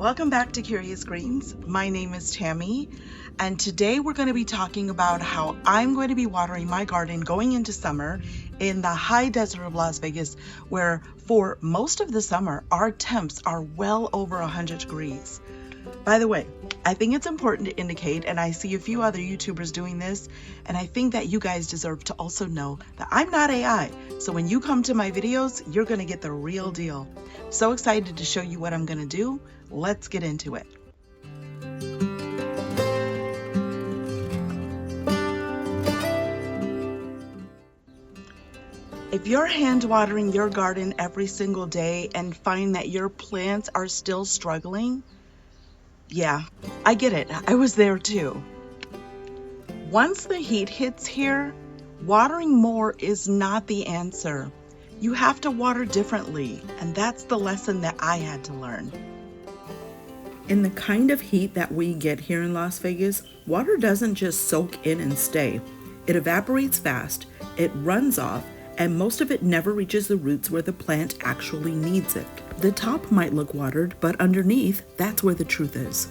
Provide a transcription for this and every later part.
Welcome back to Curious Greens. My name is Tammy, and today we're going to be talking about how I'm going to be watering my garden going into summer in the high desert of Las Vegas, where for most of the summer our temps are well over 100 degrees. By the way, I think it's important to indicate, and I see a few other YouTubers doing this, and I think that you guys deserve to also know that I'm not AI. So when you come to my videos, you're going to get the real deal. So excited to show you what I'm going to do. Let's get into it. If you're hand watering your garden every single day and find that your plants are still struggling, yeah, I get it. I was there too. Once the heat hits here, watering more is not the answer. You have to water differently, and that's the lesson that I had to learn. In the kind of heat that we get here in Las Vegas, water doesn't just soak in and stay. It evaporates fast, it runs off, and most of it never reaches the roots where the plant actually needs it. The top might look watered, but underneath, that's where the truth is.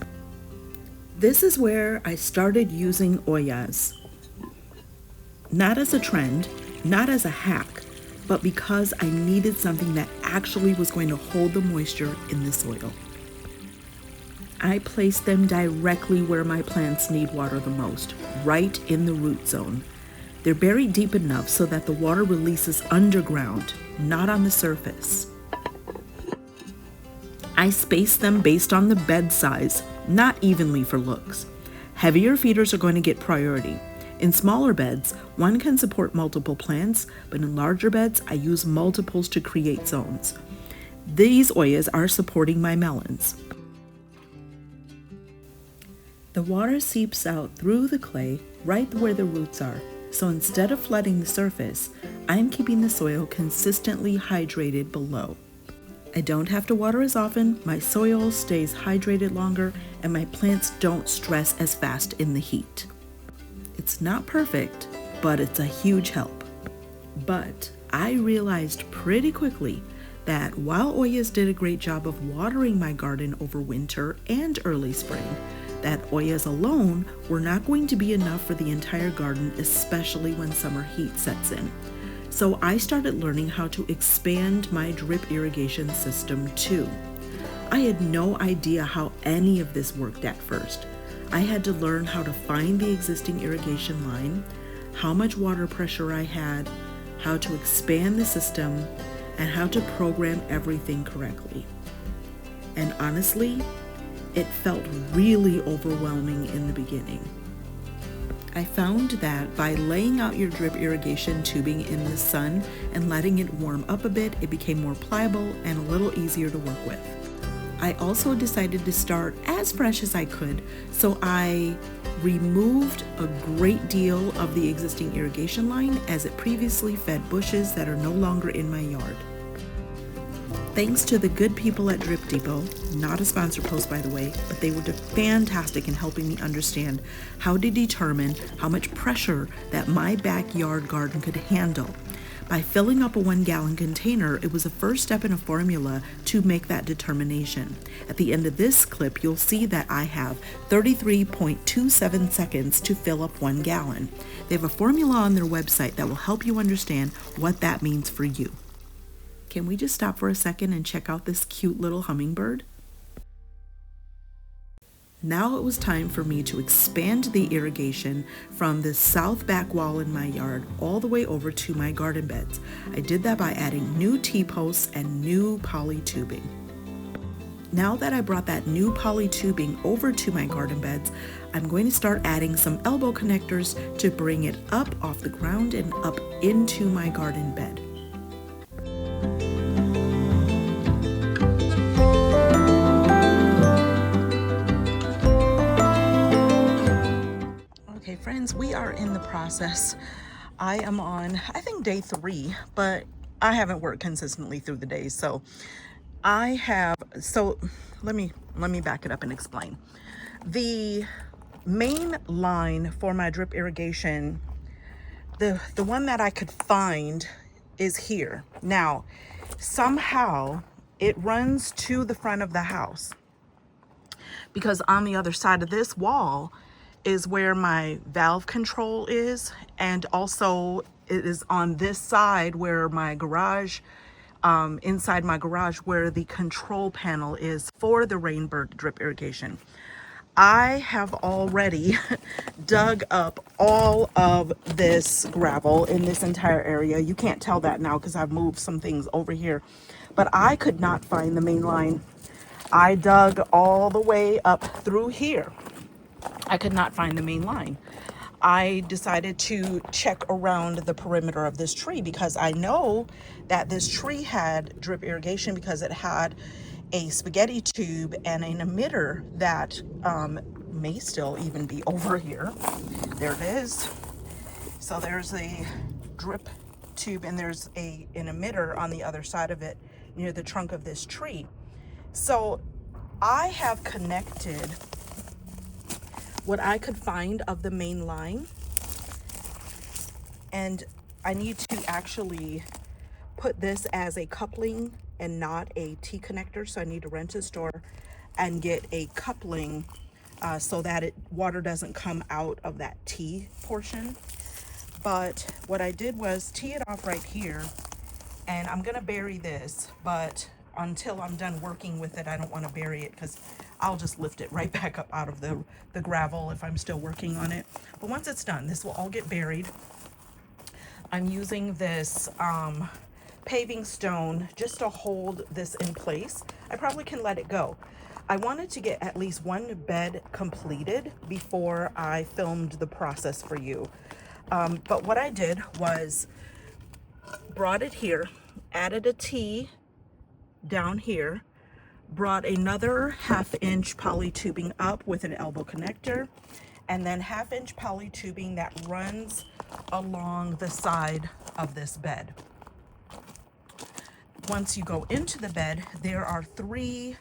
This is where I started using oyas. Not as a trend, not as a hack, but because I needed something that actually was going to hold the moisture in the soil. I placed them directly where my plants need water the most, right in the root zone. They're buried deep enough so that the water releases underground, not on the surface. I spaced them based on the bed size, not evenly for looks. Heavier feeders are going to get priority. In smaller beds, one can support multiple plants, but in larger beds, I use multiples to create zones. These oyas are supporting my melons. The water seeps out through the clay right where the roots are. So instead of flooding the surface, I'm keeping the soil consistently hydrated below. I don't have to water as often, my soil stays hydrated longer, and my plants don't stress as fast in the heat. It's not perfect, but it's a huge help. But I realized pretty quickly that while oyas did a great job of watering my garden over winter and early spring, that oyas alone were not going to be enough for the entire garden, especially when summer heat sets in. So I started learning how to expand my drip irrigation system too. I had no idea how any of this worked at first. I had to learn how to find the existing irrigation line, how much water pressure I had, how to expand the system, and how to program everything correctly. And honestly, it felt really overwhelming in the beginning. I found that by laying out your drip irrigation tubing in the sun and letting it warm up a bit, it became more pliable and a little easier to work with. I also decided to start as fresh as I could, so I removed a great deal of the existing irrigation line as it previously fed bushes that are no longer in my yard. Thanks to the good people at Drip Depot, not a sponsor post by the way, but they were fantastic in helping me understand how to determine how much pressure that my backyard garden could handle. By filling up a 1-gallon container, it was a first step in a formula to make that determination. At the end of this clip, you'll see that I have 33.27 seconds to fill up 1 gallon. They have a formula on their website that will help you understand what that means for you. Can we just stop for a second and check out this cute little hummingbird? Now it was time for me to expand the irrigation from the south back wall in my yard all the way over to my garden beds. I did that by adding new T-posts and new poly tubing. Now that I brought that new poly tubing over to my garden beds, I'm going to start adding some elbow connectors to bring it up off the ground and up into my garden bed. Okay, friends, we are in the process. I am on, I think, day 3, but I haven't worked consistently through the days. So let me back it up and explain. The main line for my drip irrigation, the one that I could find is here. Now, somehow it runs to the front of the house. because on the other side of this wall is where my valve control is, and also it is on this side where my garage, inside my garage, where the control panel is for the Rainbird drip irrigation. I have already dug up all of this gravel in this entire area. You can't tell that now because I've moved some things over here, but I could not find the main line. I dug all the way up through here. I could not find the main line. I decided to check around the perimeter of this tree because I know that this tree had drip irrigation because it had a spaghetti tube and an emitter that may still even be over here. There it is. So there's a drip tube and there's an emitter on the other side of it near the trunk of this tree. So I have connected what I could find of the main line, and I need to actually put this as a coupling and not a T connector. So I need to rent a store and get a coupling so that water doesn't come out of that T portion. But what I did was tee it off right here, and I'm gonna bury this, but until I'm done working with it, I don't want to bury it because I'll just lift it right back up out of the gravel if I'm still working on it. But once it's done, this will all get buried. I'm using this paving stone just to hold this in place. I probably can let it go. I wanted to get at least one bed completed before I filmed the process for you. But what I did was brought it here, added a T down here, brought another 1/2 inch poly tubing up with an elbow connector, and then 1/2 inch poly tubing that runs along the side of this bed. Once you go into the bed, there are 3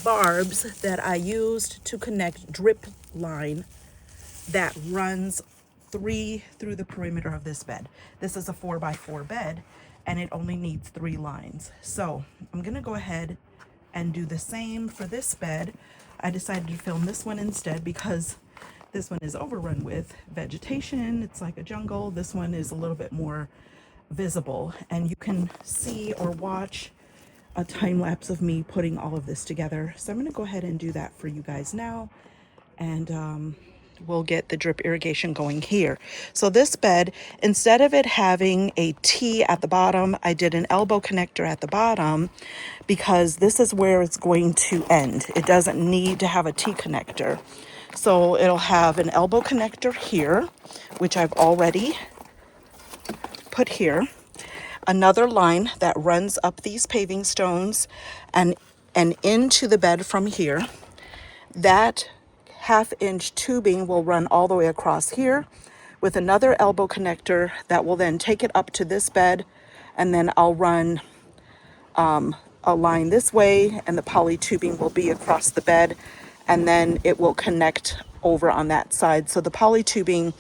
barbs that I used to connect drip line that runs 3 through the perimeter of this bed. This is a 4x4 bed and it only needs 3 lines. So I'm gonna go ahead and do the same for this bed. I decided to film this one instead because this one is overrun with vegetation. It's like a jungle. This one is a little bit more visible, and you can see or watch a time lapse of me putting all of this together. So I'm going to go ahead and do that for you guys now, and we'll get the drip irrigation going here. So this bed, instead of it having a T at the bottom, I did an elbow connector at the bottom because this is where it's going to end. It doesn't need to have a T connector. So it'll have an elbow connector here, which I've already put here. Another line that runs up these paving stones and into the bed from here. That 1/2 inch tubing will run all the way across here with another elbow connector that will then take it up to this bed, and then I'll run a line this way, and the poly tubing will be across the bed, and then it will connect over on that side. So the poly tubing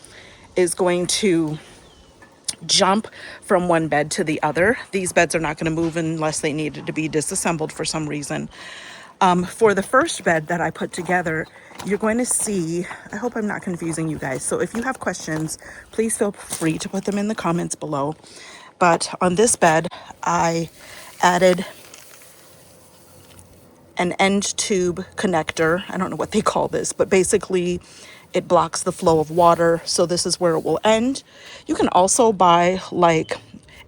is going to jump from one bed to the other. These beds are not going to move unless they needed to be disassembled for some reason. For the first bed that I put together, you're going to see, I hope I'm not confusing you guys. So if you have questions, please feel free to put them in the comments below. But on this bed, I added an end tube connector. I don't know what they call this, but basically it blocks the flow of water. So this is where it will end. You can also buy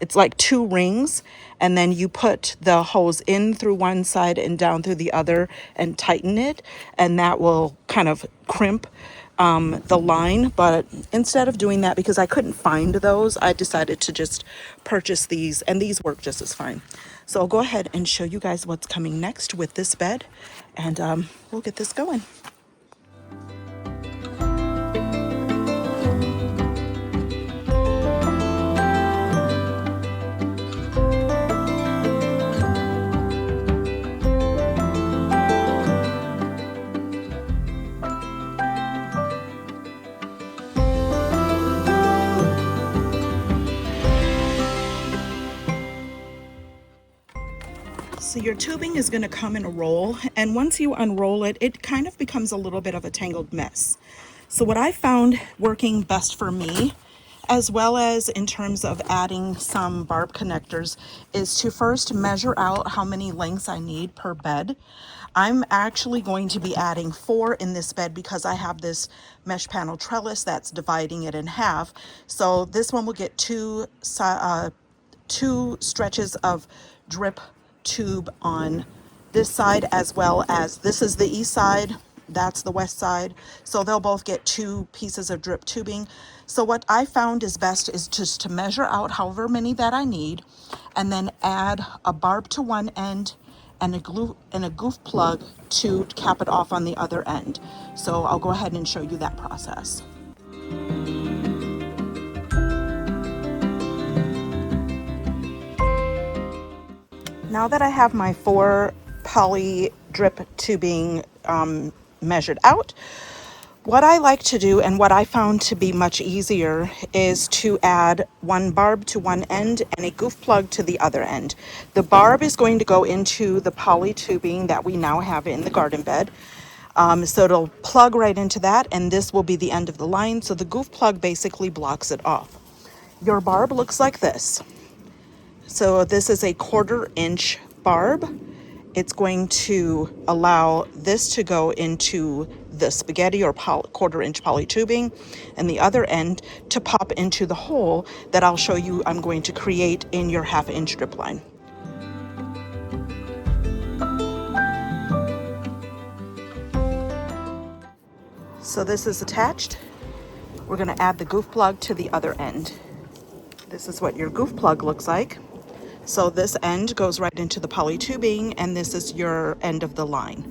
it's like 2 rings, and then you put the hose in through one side and down through the other and tighten it, and that will kind of crimp the line. But instead of doing that, because I couldn't find those, I decided to just purchase these, and these work just as fine. So I'll go ahead and show you guys what's coming next with this bed, and we'll get this going. So your tubing is going to come in a roll, and once you unroll it, it kind of becomes a little bit of a tangled mess. So what I found working best for me, as well as in terms of adding some barb connectors, is to first measure out how many lengths I need per bed. I'm actually going to be adding 4 in this bed because I have this mesh panel trellis that's dividing it in half. So this one will get two stretches of drip tube on this side, as well as this is the east side, that's the west side, so they'll both get 2 pieces of drip tubing. So what I found is best is just to measure out however many that I need, and then add a barb to one end and a goof plug to cap it off on the other end. So I'll go ahead and show you that process. Now that I have my 4 poly drip tubing measured out, what I like to do, and what I found to be much easier, is to add 1 barb to one end and a goof plug to the other end. The barb is going to go into the poly tubing that we now have in the garden bed. So it'll plug right into that, and this will be the end of the line. So the goof plug basically blocks it off. Your barb looks like this. So this is a 1/4 inch barb. It's going to allow this to go into the spaghetti or 1/4 inch poly tubing, and the other end to pop into the hole that I'll show you I'm going to create in your 1/2 inch drip line. So this is attached. We're going to add the goof plug to the other end. This is what your goof plug looks like. So this end goes right into the poly tubing, and this is your end of the line.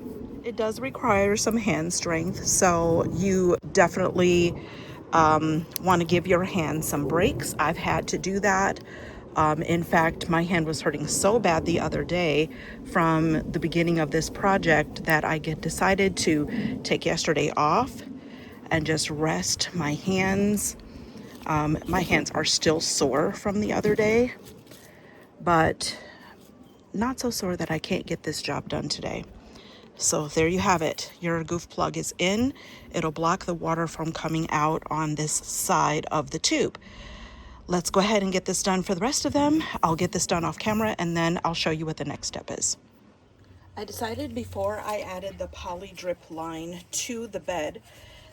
It does require some hand strength, so you definitely want to give your hand some breaks. I've had to do that. In fact, my hand was hurting so bad the other day from the beginning of this project that I decided to take yesterday off and just rest my hands. My hands are still sore from the other day, but not so sore that I can't get this job done today. So there you have it. Your goof plug is in. It'll block the water from coming out on this side of the tube. Let's go ahead and get this done for the rest of them. I'll get this done off camera, and then I'll show you what the next step is. I decided before I added the poly drip line to the bed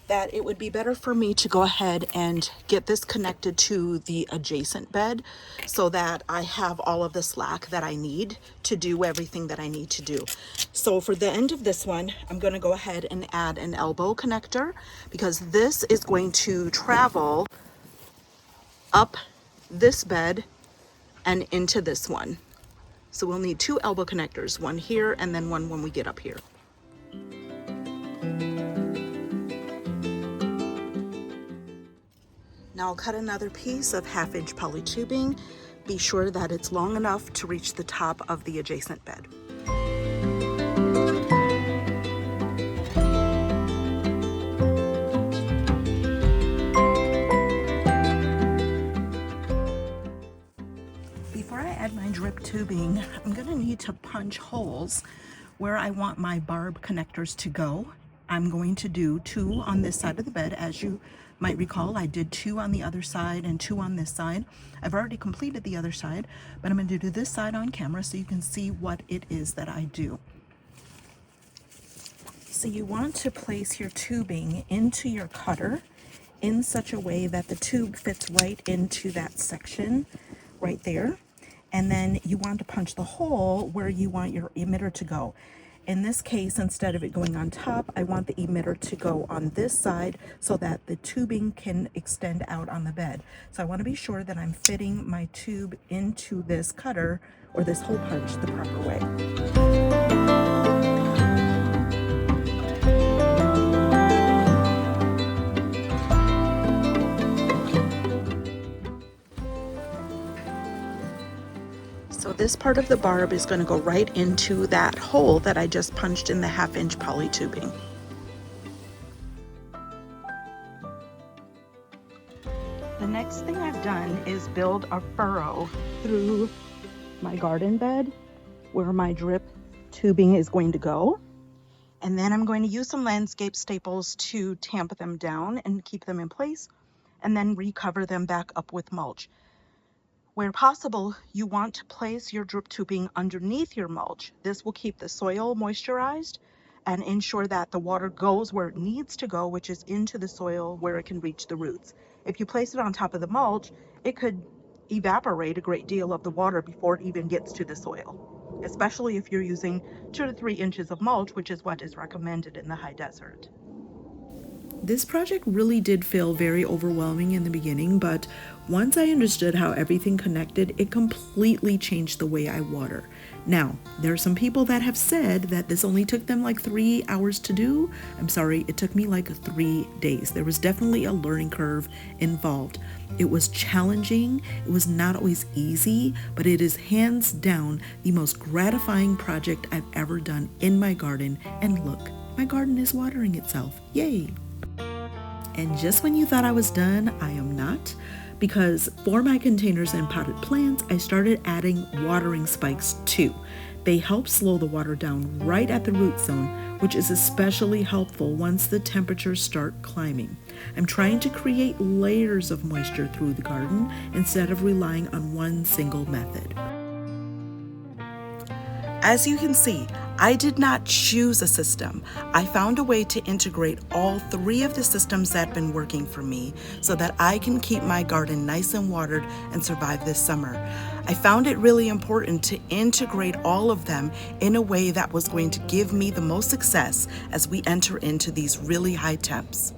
that it would be better for me to go ahead and get this connected to the adjacent bed so that I have all of the slack that I need to do everything that I need to do. So for the end of this one, I'm going to go ahead and add an elbow connector, because this is going to travel up this bed and into this one. So we'll need 2 elbow connectors, one here and then one when we get up here. Now I'll cut another piece of 1/2 inch poly tubing. Be sure that it's long enough to reach the top of the adjacent bed. Before I add my drip tubing, I'm going to need to punch holes where I want my barb connectors to go. I'm going to do 2 on this side of the bed. As you might recall, I did 2 on the other side and 2 on this side. I've already completed the other side, but I'm going to do this side on camera so you can see what it is that I do. So you want to place your tubing into your cutter in such a way that the tube fits right into that section right there. And then you want to punch the hole where you want your emitter to go. In this case, instead of it going on top, I want the emitter to go on this side so that the tubing can extend out on the bed. So I want to be sure that I'm fitting my tube into this cutter or this hole punch the proper way. So this part of the barb is going to go right into that hole that I just punched in the 1/2 inch poly tubing. The next thing I've done is build a furrow through my garden bed where my drip tubing is going to go. And then I'm going to use some landscape staples to tamp them down and keep them in place, and then recover them back up with mulch. Where possible, you want to place your drip tubing underneath your mulch. This will keep the soil moisturized and ensure that the water goes where it needs to go, which is into the soil where it can reach the roots. If you place it on top of the mulch, it could evaporate a great deal of the water before it even gets to the soil, especially if you're using 2 to 3 inches of mulch, which is what is recommended in the high desert. This project really did feel very overwhelming in the beginning, but once I understood how everything connected, it completely changed the way I water. Now, there are some people that have said that this only took them like 3 hours to do. I'm sorry, it took me like 3 days. There was definitely a learning curve involved. It was challenging, it was not always easy, but it is hands down the most gratifying project I've ever done in my garden. And look, my garden is watering itself. Yay! And just when you thought I was done, I am not, because for my containers and potted plants, I started adding watering spikes too. They help slow the water down right at the root zone, which is especially helpful once the temperatures start climbing. I'm trying to create layers of moisture through the garden instead of relying on one single method. As you can see, I did not choose a system. I found a way to integrate all 3 of the systems that have been working for me so that I can keep my garden nice and watered and survive this summer. I found it really important to integrate all of them in a way that was going to give me the most success as we enter into these really high temps.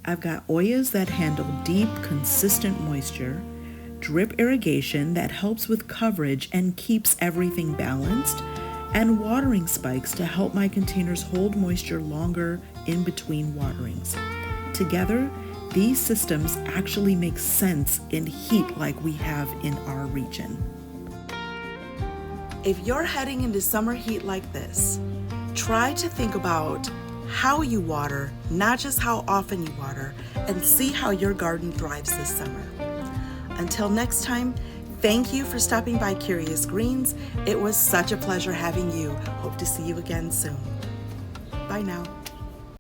I've got oyas that handle deep, consistent moisture, drip irrigation that helps with coverage and keeps everything balanced, and watering spikes to help my containers hold moisture longer in between waterings. Together, these systems actually make sense in heat like we have in our region. If you're heading into summer heat like this, try to think about how you water, not just how often you water, and see how your garden thrives this summer. Until next time, thank you for stopping by Curious Greens. It was such a pleasure having you. Hope to see you again soon. Bye now.